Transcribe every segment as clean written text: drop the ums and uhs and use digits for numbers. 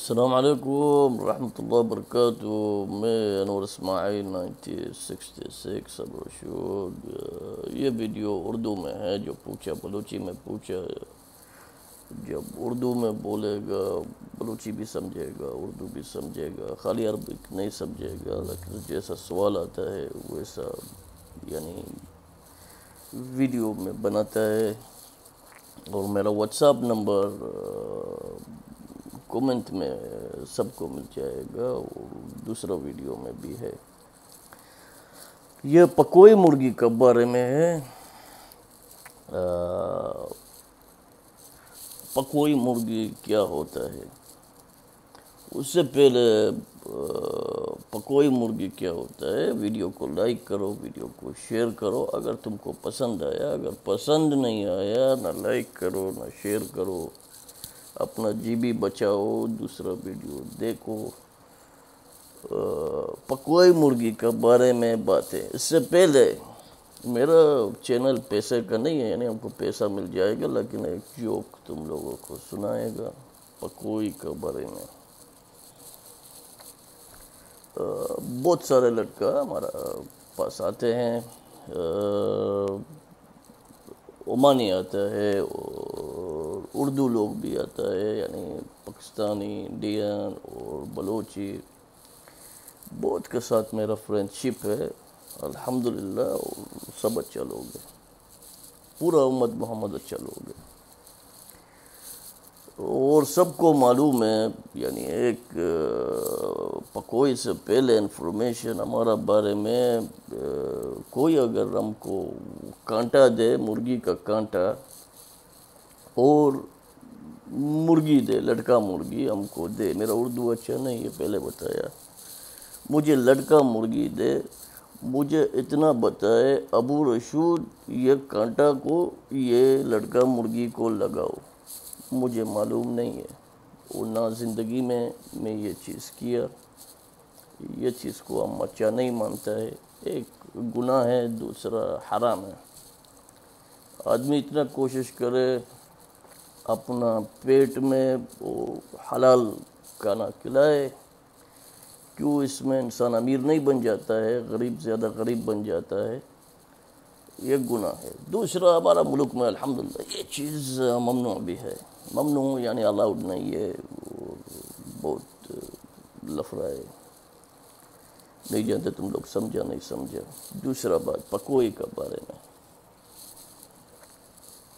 السلام علیکم ورحمۃ اللہ وبرکاتہ۔ میں انور اسماعیل 1966 ابروشود۔ یہ ویڈیو اردو میں ہے، جو پوچھا بلوچی میں پوچھا۔ جب اردو میں بولے گا بلوچی بھی سمجھے گا، اردو بھی سمجھے گا، خالی عربک نہیں سمجھے گا، لیکن جیسا سوال آتا ہے ویسا یعنی ویڈیو میں بناتا ہے۔ اور میرا واٹس ایپ نمبر کومنٹ میں سب کو مل جائے گا، اور دوسرا ویڈیو میں بھی ہے۔ یہ پکوئی مرغی کے بارے میں ہے۔ پکوئی مرغی کیا ہوتا ہے؟ اس سے پہلے پکوئی مرغی کیا ہوتا ہے، ویڈیو کو لائک کرو، ویڈیو کو شیئر کرو اگر تم کو پسند آیا۔ اگر پسند نہیں آیا، نہ لائک کرو نہ شیئر کرو، اپنا جی بی بچاؤ، دوسرا ویڈیو دیکھو۔ پکوئی مرغی کے بارے میں باتیں۔ اس سے پہلے میرا چینل پیسے کا نہیں ہے، یعنی ہم کو پیسہ مل جائے گا، لیکن ایک جوک تم لوگوں کو سنائے گا پکوئی کے بارے میں۔ بہت سارے لڑکا ہمارا پاس آتے ہیں، عمانی آتا ہے اور اردو لوگ بھی آتا ہے، یعنی پاکستانی، انڈین اور بلوچی۔ بہت کے ساتھ میرا فرینڈشپ ہے الحمدللہ، اور سب اچھا لوگ ہیں، پورا امت محمد اچھا لوگ ہے۔ اور سب کو معلوم ہے، یعنی ایک پکوئی سے پہلے انفارمیشن ہمارا بارے میں، کوئی اگر ہم کو کانٹا دے، مرغی کا کانٹا، اور مرغی دے، لڑکا مرغی ہم کو دے، میرا اردو اچھا نہیں ہے پہلے بتایا، مجھے لڑکا مرغی دے، مجھے اتنا بتائے ابو رشود یہ کانٹا کو یہ لڑکا مرغی کو لگاؤ، مجھے معلوم نہیں ہے، اور نہ زندگی میں یہ چیز کیا۔ یہ چیز کو ہم اچھا نہیں مانتا ہے، ایک گناہ ہے، دوسرا حرام ہے۔ آدمی اتنا کوشش کرے اپنا پیٹ میں وہ حلال کھانا کھلائے، کیوں اس میں انسان امیر نہیں بن جاتا ہے، غریب زیادہ غریب بن جاتا ہے، یہ گناہ ہے۔ دوسرا، ہمارا ملک میں الحمدللہ یہ چیز ممنوع بھی ہے، ممنوع یعنی الاؤڈ نہیں ہے، بہت لفڑا ہے، نہیں جانتے تم لوگ، سمجھا نہیں سمجھا۔ دوسرا بات پکوئی کے بارے میں،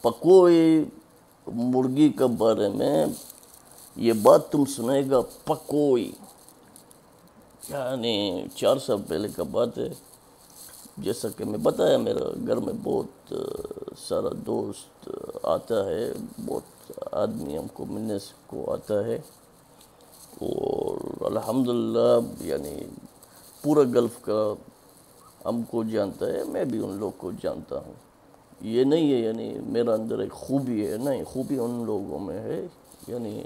پکوئی مرغی کے بارے میں یہ بات تم سنے گا، پکوئی یعنی 4 سال پہلے کا بات ہے۔ جیسا کہ میں بتایا، میرا گھر میں بہت سارا دوست آتا ہے، بہت آدمی ہم کو ملنے کو آتا ہے، اور الحمدللہ یعنی پورا گلف کا ہم کو جانتا ہے، میں بھی ان لوگ کو جانتا ہوں۔ یہ نہیں ہے یعنی میرا اندر ایک خوبی ہے، نہیں، خوبی ان لوگوں میں ہے، یعنی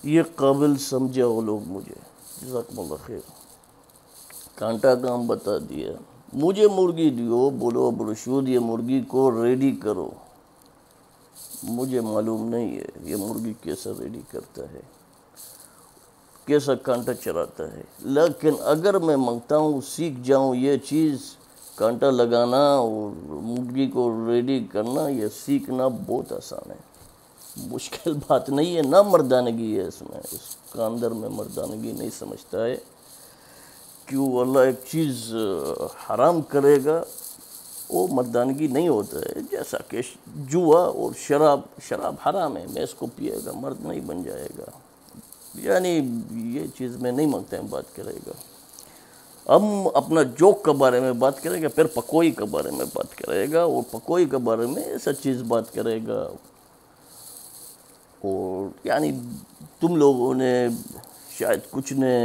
یہ قابل سمجھا وہ لوگ مجھے، جزاکم اللہ خیر۔ کانٹا کا ہم بتا دیا، مجھے مرغی دیو، بولو ابو رشود یہ مرغی کو ریڈی کرو، مجھے معلوم نہیں ہے یہ مرغی کیسا ریڈی کرتا ہے، کیسا کانٹا چلاتا ہے، لیکن اگر میں مانگتا ہوں سیکھ جاؤں یہ چیز، کانٹا لگانا اور مرغی کو ریڈی کرنا، یہ سیکھنا بہت آسان ہے، مشکل بات نہیں ہے، نہ مردانگی ہے اس میں، اس کا اندر میں مردانگی نہیں سمجھتا ہے۔ کیوں اللہ ایک چیز حرام کرے گا، وہ مردانگی نہیں ہوتا ہے، جیسا کہ جوا اور شراب حرام ہے، میں اس کو پیے گا مرد نہیں بن جائے گا، یعنی یہ چیز میں نہیں مانگتا ہوں بات کرے گا۔ ہم اپنا جوک کے بارے میں بات کرے گا، پھر پکوئی کے بارے میں بات کرے گا، اور پکوئی کے بارے میں ایسا چیز بات کرے گا، اور یعنی تم لوگوں نے شاید کچھ نے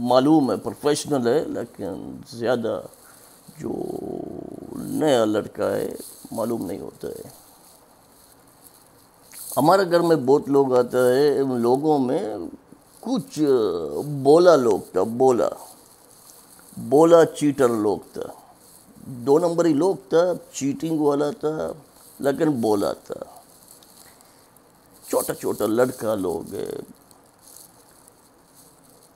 معلوم ہے، پروفیشنل ہے، لیکن زیادہ جو نیا لڑکا ہے معلوم نہیں ہوتا ہے۔ ہمارے گھر میں بہت لوگ آتا ہے، ان لوگوں میں کچھ بولا لوگ تھا، بولا چیٹر لوگ تھا، 2 نمبری لوگ تھا، چیٹنگ والا تھا، لیکن بولا تھا، چھوٹا چھوٹا لڑکا لوگ ہے،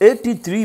83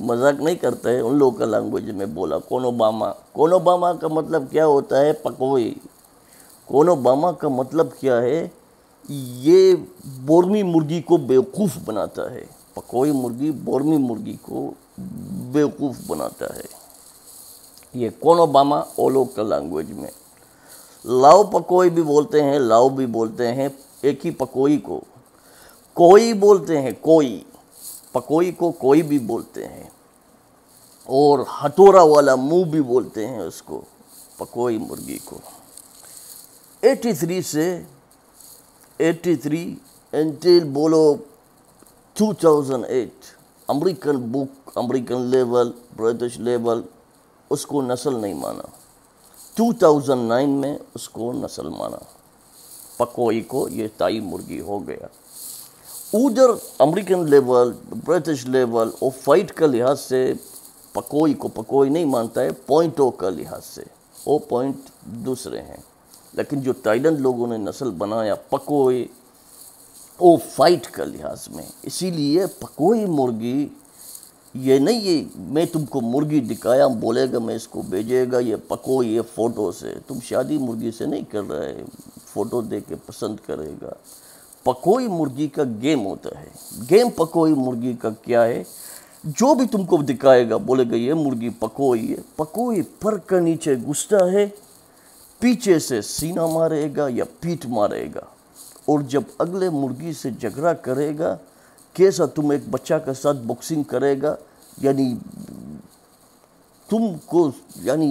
مذاق نہیں کرتا ہے، ان لوگوں کا لینگویج میں بولا کونوباما۔ کونوباما کا مطلب کیا ہوتا ہے؟ پکوئی۔ کونوباما کا مطلب کیا ہے؟ یہ بورمی مرغی کو بیوقوف بناتا ہے۔ پکوئی مرغی بورمی مرغی کو بیوقوف بناتا ہے۔ یہ کونوباما اولو کا لینگویج میں۔ لاؤ پکوئی بھی بولتے ہیں، لاؤ بھی بولتے ہیں ایک ہی پکوئی کو۔ کوئی بولتے ہیں، کوئی پکوئی کو کوئی بھی بولتے ہیں، اور ہتھوڑا والا منہ بھی بولتے ہیں اس کو، پکوئی مرغی کو۔ 83 سے 83 انٹل بولو 2008 امریکن بک، امریکن لیول، برٹش لیول اس کو نسل نہیں مانا۔ 2009 میں اس کو نسل مانا، پکوئی کو یہ تائی مرغی ہو گیا۔ ادھر امریکن لیول، برٹش لیول اور فائٹ کا لحاظ سے پکوئی کو پکوئی نہیں مانتا ہے، پوائنٹوں کا لحاظ سے وہ پوائنٹ دوسرے ہیں۔ لیکن جو تائیلینڈ لوگوں نے نسل بنایا پکوئی، وہ فائٹ کا لحاظ میں، اسی لیے پکوئی مرغی یہ نہیں ہے میں تم کو مرغی دکھایا بولے گا میں اس کو بھیجے گا یہ پکوئی، یہ فوٹو سے تم شادی مرغی سے نہیں کر رہا ہے، فوٹو دے کے پسند کرے گا۔ پکوئی مرغی کا گیم ہوتا ہے۔ گیم پکوئی مرغی کا کیا ہے؟ جو بھی تم کو دکھائے گا بولے گا یہ مرغی پکوئی ہے، پکوئی پر کا نیچے گھستا ہے، پیچھے سے سینہ مارے گا یا پیٹھ مارے گا، اور جب اگلے مرغی سے جھگڑا کرے گا کیسا تم ایک بچہ کے ساتھ باکسنگ کرے گا، یعنی تم کو یعنی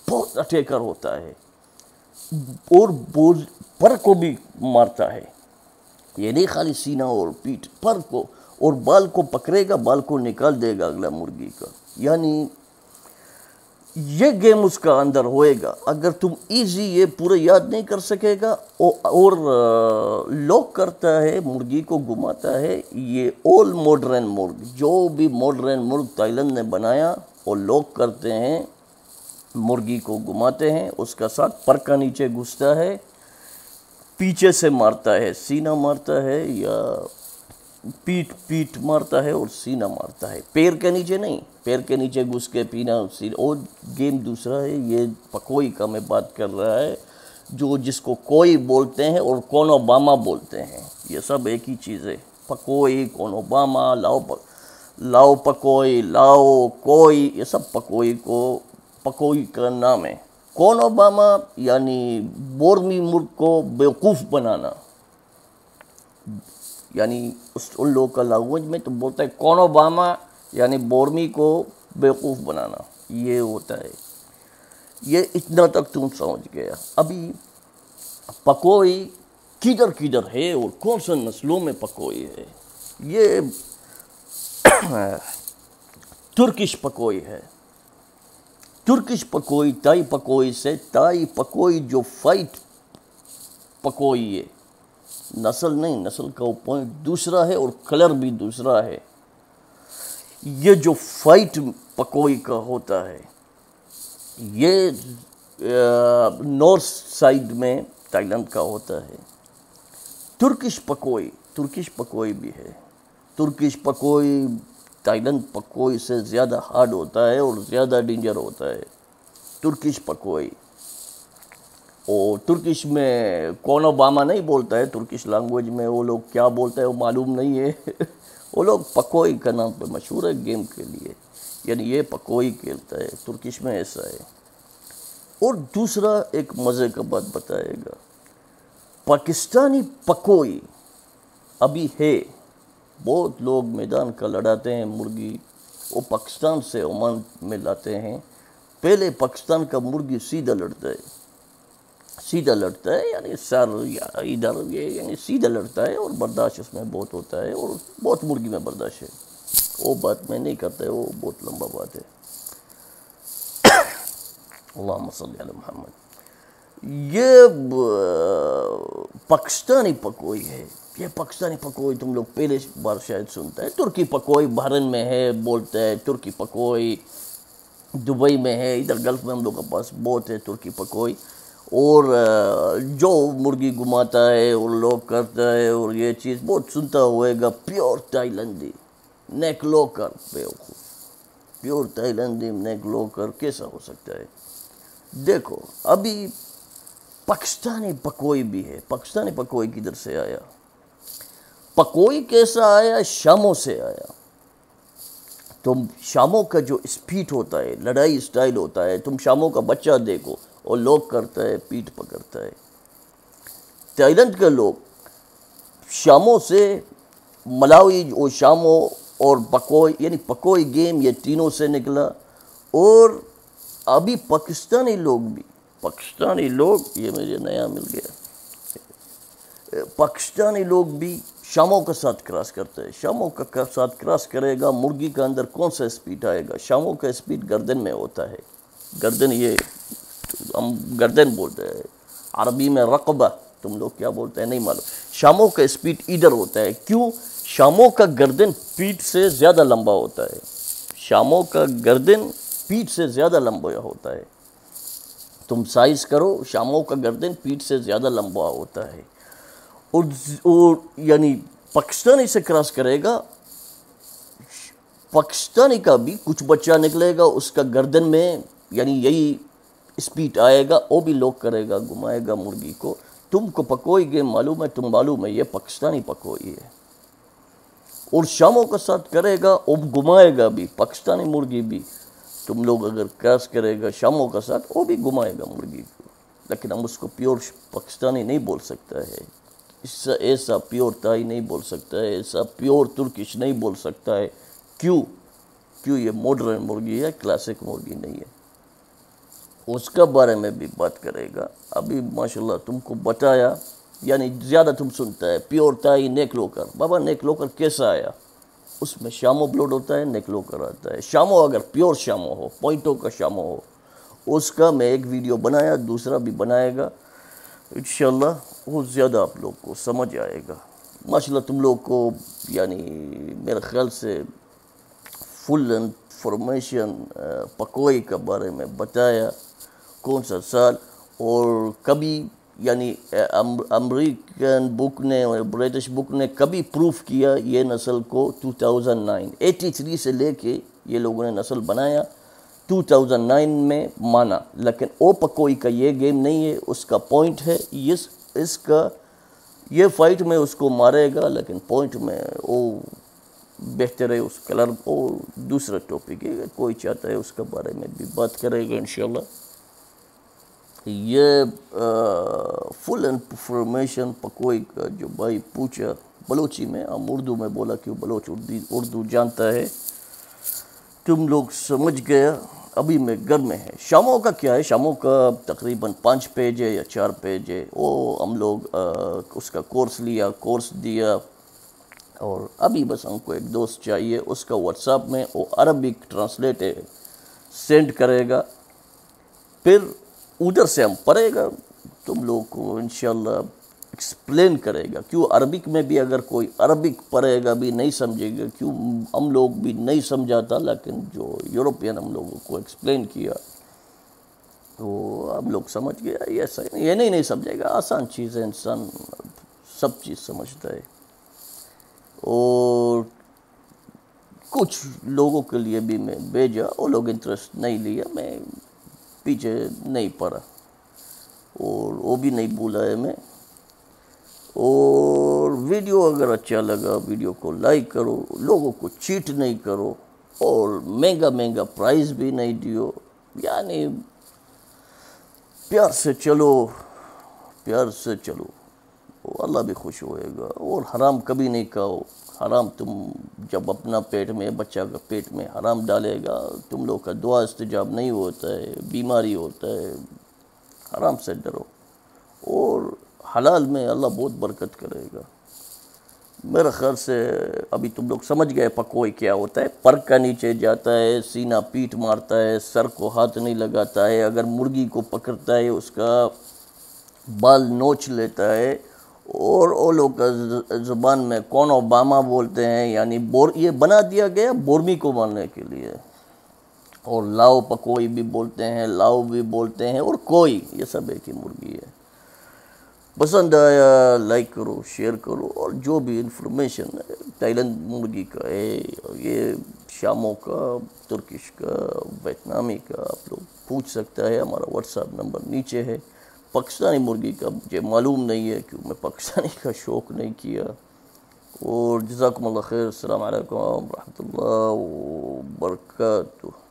بہت اٹیکر ہوتا ہے، اور پر کو بھی مارتا ہے، یہ نہیں خالی سینہ اور پیٹھ، پر کو، اور بال کو پکڑے گا، بال کو نکال دے گا اگلا مرغی کا۔ یعنی یہ گیم اس کا اندر ہوئے گا۔ اگر تم ایزی یہ پورے یاد نہیں کر سکے گا، اور لوک کرتا ہے مرغی کو گھماتا ہے، یہ اول ماڈرن مرغ، جو بھی ماڈرن مرغ تائیلینڈ نے بنایا وہ لوک کرتے ہیں، مرغی کو گھماتے ہیں، اس کا ساتھ پر کا نیچے گھستا ہے، پیچھے سے مارتا ہے، سینہ مارتا ہے یا پیٹھ مارتا ہے اور سینہ مارتا ہے، پیر کے نیچے نہیں، پیر کے نیچے گھس کے پینا سینہ، اور گیم دوسرا ہے۔ یہ پکوئی کا میں بات کر رہا ہے، جو جس کو کوئی بولتے ہیں اور کونوباما بولتے ہیں، یہ سب ایک ہی چیز ہے۔ پکوئی، کونوباما، لاؤ پکوئی، لاؤ کوئی، یہ سب پکوئی کا نام ہے۔ کونوباما یعنی بورمی مرغ کو بیوقوف بنانا، یعنی ان لوگوں کا لینگویج میں تو بولتا ہے کونوباما یعنی بورمی کو بیوقوف بنانا، یہ ہوتا ہے۔ یہ اتنا تک تم سمجھ گیا۔ ابھی پکوئی کدھر کدھر ہے اور کون سے نسلوں میں پکوئی ہے؟ یہ ترکش پکوئی ہے۔ ترکش پکوئی تائی پکوئی سے، تائی پکوئی جو فائٹ پکوئی ہے، نسل نہیں، نسل کا وہ پوائنٹ دوسرا ہے اور کلر بھی دوسرا ہے۔ یہ جو فائٹ پکوئی کا ہوتا ہے یہ نارتھ سائڈ میں تائیلینڈ کا ہوتا ہے۔ ترکش پکوئی بھی ہے۔ ترکش پکوئی تائیلینڈ پکوئی سے زیادہ ہارڈ ہوتا ہے اور زیادہ ڈینجر ہوتا ہے ترکش پکوئی۔ اور ترکش میں کونوباما نہیں بولتا ہے، ترکش لینگویج میں وہ لوگ کیا بولتا ہے وہ معلوم نہیں ہے۔ وہ لوگ پکوئی کا نام پہ مشہور ہے گیم کے لیے، یعنی یہ پکوئی کھیلتا ہے، ترکش میں ایسا ہے۔ اور دوسرا ایک مزے کا بات بتائے گا، پاکستانی پکوئی ابھی ہے، بہت لوگ میدان کا لڑاتے ہیں مرغی، وہ پاکستان سے عمان میں لاتے ہیں۔ پہلے پاکستان کا مرغی سیدھا لڑتا ہے، یعنی سر یا ادھر، یہ یعنی سیدھا لڑتا ہے، اور برداشت اس میں بہت ہوتا ہے، اور بہت مرغی میں برداشت ہے، وہ بات میں نہیں کرتا ہے، وہ بہت لمبا بات ہے۔ اللہم صلی علی محمد۔ یہ پاکستانی پکوئی ہے۔ یہ پاکستانی پکوئی تم لوگ پہلے بار شاید سنتا ہے۔ ترکی پکوئی بحرین میں ہے، بولتا ہے ترکی پکوئی، دبئی میں ہے، ادھر گلف میں ہم لوگ کے پاس بہت ہے ترکی پکوئی۔ اور جو مرغی گھماتا ہے اور لوگ کرتا ہے، اور یہ چیز بہت سنتا ہوئے گا، پیور تائیلینڈی، نیک لوکر بیوقوف، پیور تائیلینڈی نیک لوکر کیسا ہو سکتا ہے؟ دیکھو ابھی پاکستانی پکوئی بھی ہے. پاکستانی پکوئی کدھر سے آیا؟ پکوئی کیسا آیا؟ شاموں سے آیا. تم شاموں کا جو اسپیٹ ہوتا ہے، لڑائی اسٹائل ہوتا ہے، تم شاموں کا بچہ دیکھو اور لوگ کرتا ہے، پیٹ پکڑتا ہے. تائیلینڈ کے لوگ شاموں سے، ملاوی اور شاموں اور پکوئی، یعنی پکوئی گیم یہ تینوں سے نکلا. اور ابھی پاکستانی لوگ یہ مجھے نیا مل گیا، پاکستانی لوگ بھی شاموں کے ساتھ کراس کرتے ہیں. شاموں کا ساتھ کراس کرے گا، مرغی کا اندر کون سا اسپیڈ آئے گا؟ شاموں کا اسپیڈ گردن میں ہوتا ہے. گردن، یہ ہم گردن بولتے ہیں، عربی میں رقبہ، تم لوگ کیا بولتے ہیں نہیں معلوم. شاموں کا اسپیڈ ادھر ہوتا ہے. کیوں؟ شاموں کا گردن پیٹھ سے زیادہ لمبا ہوتا ہے. شاموں کا گردن پیٹھ سے زیادہ لمبا ہوتا ہے. تم سائز کرو، شاموں کا گردن پیٹھ سے زیادہ لمبا ہوتا ہے. اور یعنی پاکستانی سے کراس کرے گا، پاکستانی کا بھی کچھ بچہ نکلے گا، اس کا گردن میں یعنی یہی اسپیڈ آئے گا، وہ بھی لوگ کرے گا، گھمائے گا مرغی کو. تم کو پکوئی گیم معلوم ہے، تم معلوم ہے یہ پاکستانی پکوئی ہے. اور شاموں کا ساتھ کرے گا، وہ گھمائے گا بھی، پاکستانی مرغی بھی. تم لوگ اگر کراس کرے گا شاموں کا ساتھ، وہ بھی گھمائے گا مرغی کو. لیکن ہم اس کو پیور پاکستانی نہیں بول سکتا ہے، ایسا پیور تائی نہیں بول سکتا ہے، ایسا پیور ترکش نہیں بول سکتا ہے. کیوں یہ ماڈرن مرغی ہے، کلاسک مرغی نہیں ہے. اس کا بارے میں بھی بات کرے گا. ابھی ماشاءاللہ تم کو بتایا، یعنی زیادہ تم سنتا ہے پیور تائی نیک لوکر. بابا نیک لوکر کیسا آیا؟ اس میں شامو بلوڈ ہوتا ہے، نیک لوکر آتا ہے. شامو اگر پیور شامو ہو، پوائنٹوں کا شامو ہو، اس کا میں ایک ویڈیو بنایا، دوسرا بھی بنائے گا انشاءاللہ. وہ زیادہ آپ لوگ کو سمجھ آئے گا. ماشاءاللہ تم لوگ کو یعنی میرے خیال سے فل انفارمیشن پکوئی کے بارے میں بتایا، کون سا سال اور کبھی، یعنی امریکن بک نے اور برٹش بک نے کبھی پروف کیا یہ نسل کو 2009 83 سے لے کے یہ لوگوں نے نسل بنایا، 2009 میں مانا. لیکن او پکوئی کا یہ گیم نہیں ہے، اس کا پوائنٹ ہے. اس کا یہ فائٹ میں اس کو مارے گا، لیکن پوائنٹ میں وہ بہتر ہے. اس کلر کو دوسرا ٹاپک ہے، کوئی چاہتا ہے اس کے بارے میں بھی بات کرے گا انشاءاللہ. یہ فل انفارمیشن پکوئی کا جو بھائی پوچھا بلوچی میں، ہم اردو میں بولا کہ بلوچ اردو جانتا ہے، تم لوگ سمجھ گیا. ابھی میں گھر میں ہے. شاموں کا کیا ہے؟ شاموں کا تقریباً 5 پیج ہے یا 4 پیج ہے. وہ ہم لوگ اس کا کورس دیا. اور ابھی بس ہم کو ایک دوست چاہیے، اس کا واٹس ایپ میں وہ عربک ٹرانسلیٹ سینڈ کرے گا، پھر ادھر سے ہم پڑھے گا، تم لوگ کو انشاءاللہ ایکسپلین کرے گا. کیوں عربک میں بھی اگر کوئی عربک پڑھے گا بھی نہیں سمجھے گا، کیوں ہم لوگ بھی نہیں سمجھاتا، لیکن جو یورپین ہم لوگوں کو ایکسپلین کیا تو ہم لوگ سمجھ گیا. ایسا یہ نہیں سمجھے گا، آسان چیز ہے، انسان سب چیز سمجھتا ہے. اور کچھ لوگوں کے لیے بھی میں بھیجا، وہ لوگ انٹرسٹ نہیں لیا، میں پیچھے نہیں پڑا، اور وہ بھی نہیں بولا ہے میں. اور ویڈیو اگر اچھا لگا، ویڈیو کو لائک کرو، لوگوں کو چیٹ نہیں کرو، اور مہنگا پرائز بھی نہیں دیو. یعنی پیار سے چلو، اللہ بھی خوش ہوئے گا. اور حرام کبھی نہیں کھاؤ. حرام تم جب اپنا پیٹ میں، بچہ کا پیٹ میں حرام ڈالے گا، تم لوگ کا دعا استجاب نہیں ہوتا ہے، بیماری ہوتا ہے. حرام سے ڈرو، اور حلال میں اللہ بہت برکت کرے گا. میرے خیال سے ابھی تم لوگ سمجھ گئے پکوئی کیا ہوتا ہے. پر کا نیچے جاتا ہے، سینہ پیٹ مارتا ہے، سر کو ہاتھ نہیں لگاتا ہے. اگر مرغی کو پکڑتا ہے، اس کا بال نوچ لیتا ہے. اور وہ لوگ زبان میں کون اوباما بولتے ہیں، یعنی یہ بنا دیا گیا بورمی کو مارنے کے لیے. اور لاؤ پکوئی بھی بولتے ہیں، لاؤ بھی بولتے ہیں، اور کوئی، یہ سب ایک ہی مرغی ہے. پسند آیا لائک کرو، شیئر کرو، اور جو بھی انفارمیشن ہے تائیلینڈ مرغی کا ہے، یہ شاموں کا، ترکش کا، ویتنامی کا، آپ لوگ پوچھ سکتا ہے، ہمارا واٹس ایپ نمبر نیچے ہے۔ پاکستانی مرغی کا مجھے معلوم نہیں ہے کیوں میں پاکستانی کا شوق نہیں کیا۔ اور جزاکم اللہ خیر، السلام علیکم ورحمۃ اللہ وبرکاتہ۔